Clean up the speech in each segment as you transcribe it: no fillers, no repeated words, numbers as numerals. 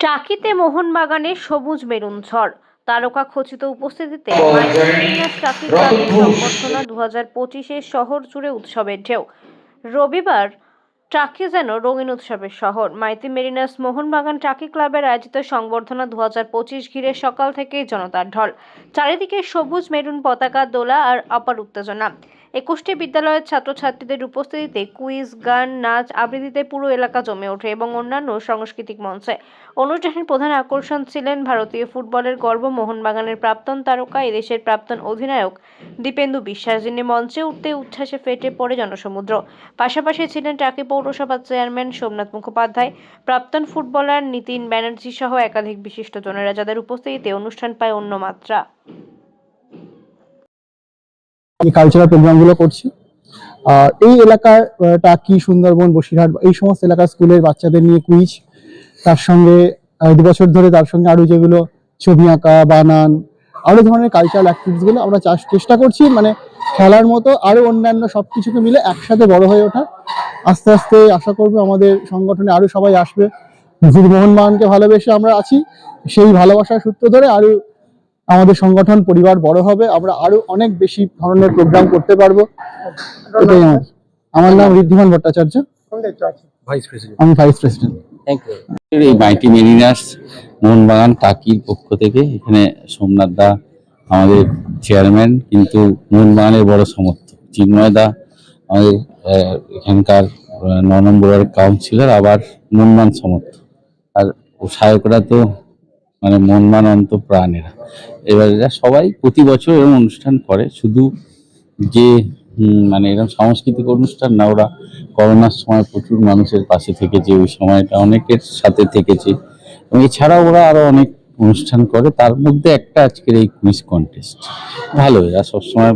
টাকিতে মোহনবাগানের সবুজ মেরুন ঝড়, তারকা খচিত উপস্থিতিতে মাইটি মেরিনাস টাকি ক্লাবের সংবর্ধনা 2025-এর শহর জুড়ে উৎসবের ঢেউ। রবিবার টাকি যেন রঙিন উৎসবের শহর। মাইতি মেরিনাস মোহনবাগান টাকি ক্লাবের আয়োজিত সংবর্ধনা 2025 ঘিরে সকাল থেকেই জনতার ঢল। চারিদিকে সবুজ মেরুন পতাকা দোলা আর অপার উত্তেজনা। 21টি বিদ্যালয়ের ছাত্রছাত্রীদের উপস্থিতিতে কুইজ, গান, নাচ, আবৃত্তিতে পুরো এলাকা জমে ওঠে এবং অন্যান্য সাংস্কৃতিক মঞ্চে। অনুষ্ঠানের প্রধান আকর্ষণ ছিলেন ভারতীয় ফুটবলের গর্ব মোহনবাগানের প্রাক্তন তারকা, এদেশের প্রাক্তন অধিনায়ক দীপেন্দু বিশ্বাস, যিনি মঞ্চে উঠতে উচ্ছ্বাসে ফেটে পড়ে জনসমুদ্র। পাশাপাশি ছিলেন টাকি পৌরসভার চেয়ারম্যান সোমনাথ মুখোপাধ্যায়, প্রাক্তন ফুটবলার নিতিন ব্যানার্জি সহ একাধিক বিশিষ্টজনেরা, যাদের উপস্থিতিতে অনুষ্ঠান পায় অন্য মাত্রা। এই কালচারাল প্রোগ্রামগুলো করছি। আর এই এলাকার টাকি, সুন্দরবন, বসিরহাট এই সমস্ত এলাকার স্কুলের বাচ্চাদের নিয়ে কুইজ, তার সঙ্গে 2 বছর ধরে তার সঙ্গে আরো যেগুলো ছবি আঁকা, বানান, আরো ধরনের কালচারাল অ্যাক্টিভিটিস গুলো আমরা চেষ্টা করছি, মানে খেলার মতো আরো অন্যান্য সবকিছুকে মিলে একসাথে বড় হয়ে ওঠা। আস্তে আস্তে আশা করবো আমাদের সংগঠনে আরো সবাই আসবে। মোহনবাগানকে ভালোবেসে আমরা আছি, সেই ভালোবাসার সূত্র ধরে আরো আমাদের সংগঠন পরিবার বড় হবে, আমরা আরো অনেক বেশি ধরনের প্রোগ্রাম করতে পারবো। এটাই আমার নাম ঋদ্ধিমান ভট্টাচার্য, আমি ভাইস প্রেসিডেন্ট। এই মাইটি মেরিনাস মোহনবাগান টাকির পক্ষ থেকে এখানে সোমনাথ দা আমাদের চেয়ারম্যান, কিন্তু মোহনবাগানের বড় সমর্থক। চিন্ময় দা আমাদের এখানকার 9 নম্বর ওয়ার্ড কাউন্সিলর, আবার মোহনবাগান সমর্থক। আর সায়করা তো মানে মোহনবাগান অন্তঃপ্রাণেরা। এবার এরা সবাই প্রতি বছর এরকম অনুষ্ঠান করে, শুধু যে মানে এরকম সাংস্কৃতিক অনুষ্ঠান না, ওরা করোনার সময় প্রচুর মানুষের পাশে থেকেছে, ওই সময়টা অনেকের সাথে থেকেছে। এবং এছাড়াও ওরা আরো অনেক অনুষ্ঠান করে, তার মধ্যে একটা আজকের এই কুইজ কন্টেস্ট। ভালো, এরা সবসময়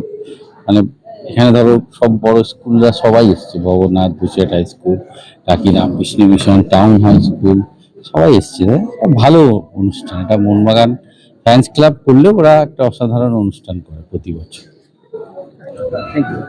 মানে এখানে ধরো সব বড় স্কুলরা সবাই এসছে, Bhabanath, বুসেট high school, Taki Ramakrishna Mission, town high school, সবাই এসছে। ভালো অনুষ্ঠান এটা। মোহনবাগান ফ্যান্স ক্লাব করলে ওরা একটা অসাধারণ অনুষ্ঠান করে প্রতি বছর। Thank you.